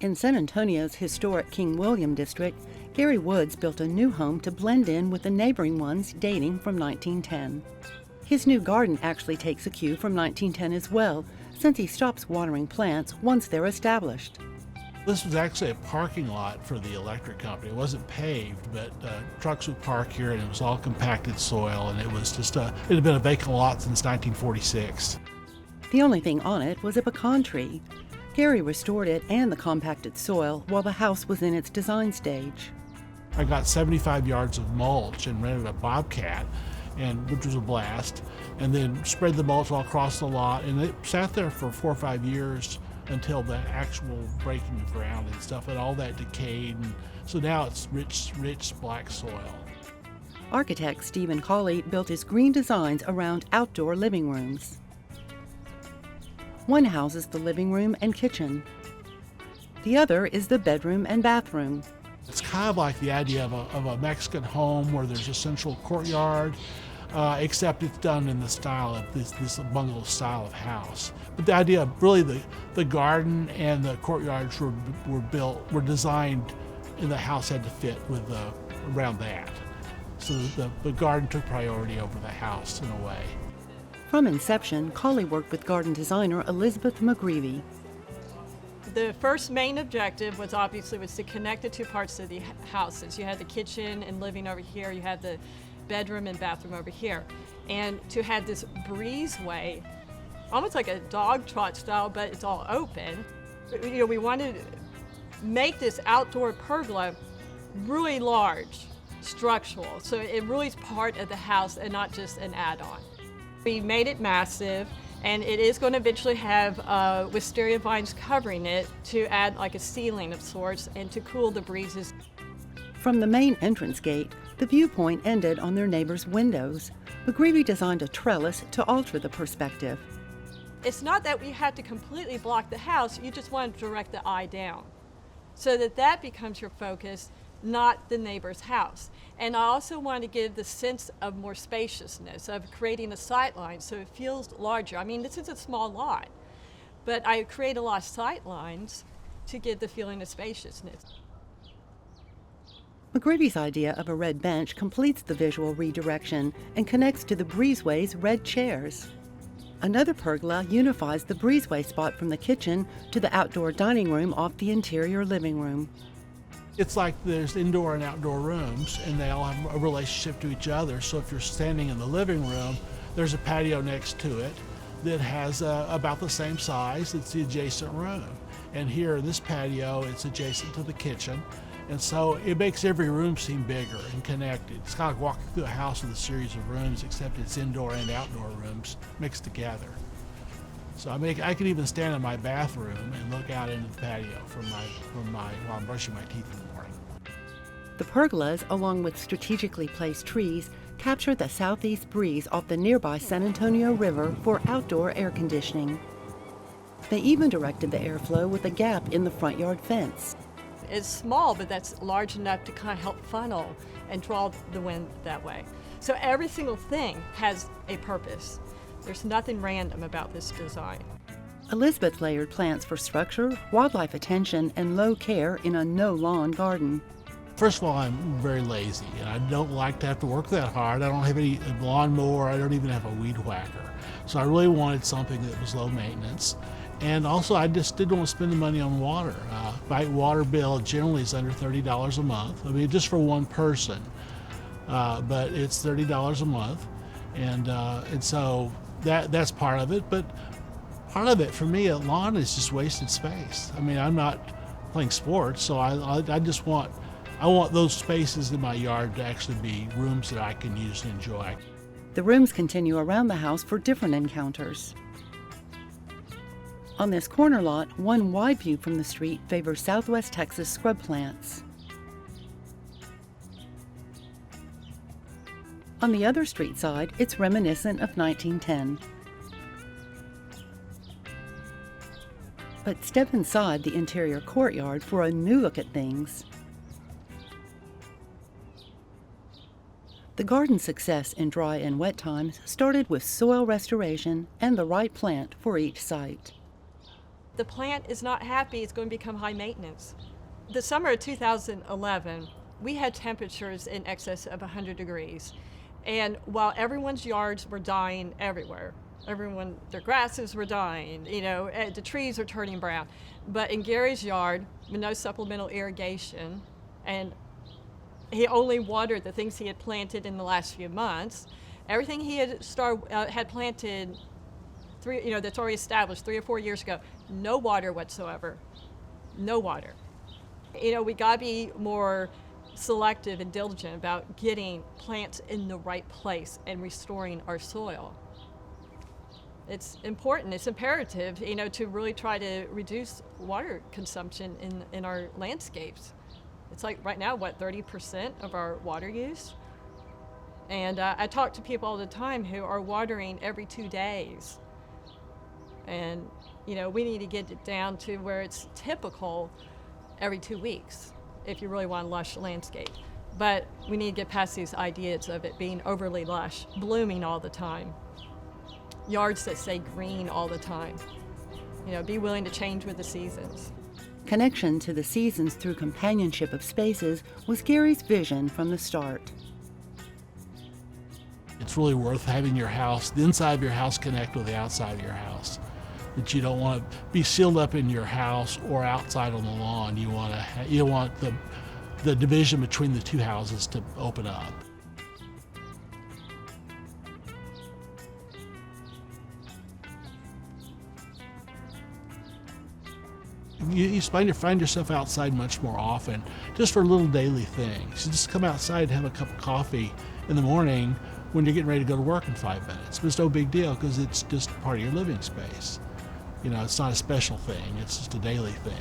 In San Antonio's historic King William district, Gary Woods built a new home to blend in with the neighboring ones dating from 1910. His new garden actually takes a cue from 1910 as well, since he stops watering plants once they're established. This was actually a parking lot for the electric company. It wasn't paved, but trucks would park here, and it was all compacted soil, and it had been a vacant lot since 1946. The only thing on it was a pecan tree. Gary restored it and the compacted soil while the house was in its design stage. I got 75 yards of mulch and rented a Bobcat, which was a blast, and then spread the mulch all across the lot, and it sat there for 4 or 5 years until the actual breaking of ground and stuff, and all that decayed, and so now it's rich black soil. Architect Stephen Cawley built his green designs around outdoor living rooms. One houses the living room and kitchen. The other is the bedroom and bathroom. It's kind of like the idea of a Mexican home where there's a central courtyard, except it's done in the style of this bungalow style of house. But the idea of really the garden and the courtyards were designed, and the house had to fit around that. So the garden took priority over the house in a way. From inception, Cawley worked with garden designer Elizabeth McGreevy. The first main objective was to connect the two parts of the houses. You had the kitchen and living over here, you had the bedroom and bathroom over here. And to have this breezeway, almost like a dog trot style, but it's all open. We wanted to make this outdoor pergola really large, structural, so it really is part of the house and not just an add-on. We made it massive, and it is going to eventually have wisteria vines covering it to add like a ceiling of sorts and to cool the breezes. From the main entrance gate, the viewpoint ended on their neighbors' windows. McGreevy designed a trellis to alter the perspective. It's not that we had to completely block the house, you just want to direct the eye down so that becomes your focus, not the neighbor's house. And I also want to give the sense of more spaciousness, of creating a sight line so it feels larger. I mean, this is a small lot, but I create a lot of sight lines to give the feeling of spaciousness. McGreevy's idea of a red bench completes the visual redirection and connects to the breezeway's red chairs. Another pergola unifies the breezeway spot from the kitchen to the outdoor dining room off the interior living room. It's like there's indoor and outdoor rooms, and they all have a relationship to each other. So if you're standing in the living room, there's a patio next to it that has about the same size. It's the adjacent room. And here in this patio, it's adjacent to the kitchen. And so it makes every room seem bigger and connected. It's kind of like walking through a house with a series of rooms, except it's indoor and outdoor rooms mixed together. So I can even stand in my bathroom and look out into the patio while I'm brushing my teeth in the morning. The pergolas, along with strategically placed trees, capture the southeast breeze off the nearby San Antonio River for outdoor air conditioning. They even directed the airflow with a gap in the front yard fence. It's small, but that's large enough to kind of help funnel and draw the wind that way. So every single thing has a purpose. There's nothing random about this design. Elizabeth layered plants for structure, wildlife attention, and low care in a no-lawn garden. First of all, I'm very lazy, and I don't like to have to work that hard. I don't have any lawnmower. I don't even have a weed whacker. So I really wanted something that was low maintenance. And also, I just didn't want to spend the money on water. My water bill generally is under $30 a month. I mean, just for one person, but it's $30 a month, and so that's part of it. But part of it for me, a lawn is just wasted space. I mean, I'm not playing sports, so I just want those spaces in my yard to actually be rooms that I can use and enjoy. The rooms continue around the house for different encounters. On this corner lot, one wide view from the street favors Southwest Texas scrub plants. On the other street side, it's reminiscent of 1910. But step inside the interior courtyard for a new look at things. The garden's success in dry and wet times started with soil restoration and the right plant for each site. The plant is not happy, it's going to become high maintenance. The summer of 2011, we had temperatures in excess of 100 degrees. And while everyone's yards were dying everywhere, their grasses were dying, the trees are turning brown. But in Gary's yard, with no supplemental irrigation, and he only watered the things he had planted in the last few months, everything he had planted that's already established 3 or 4 years ago, no water whatsoever. No water. We gotta be more selective and diligent about getting plants in the right place and restoring our soil. It's important, it's imperative, to really try to reduce water consumption in our landscapes. It's like right now, 30% of our water use? And I talk to people all the time who are watering every 2 days. And, we need to get it down to where it's typical every 2 weeks if you really want a lush landscape. But we need to get past these ideas of it being overly lush, blooming all the time. Yards that say green all the time. Be willing to change with the seasons. Connection to the seasons through companionship of spaces was Gary's vision from the start. It's really worth having the inside of your house connect with the outside of your house. That you don't want to be sealed up in your house or outside on the lawn. You want the division between the two houses to open up. You find yourself outside much more often, just for little daily things. You just come outside and have a cup of coffee in the morning when you're getting ready to go to work in 5 minutes. But it's no big deal because it's just part of your living space. It's not a special thing, it's just a daily thing.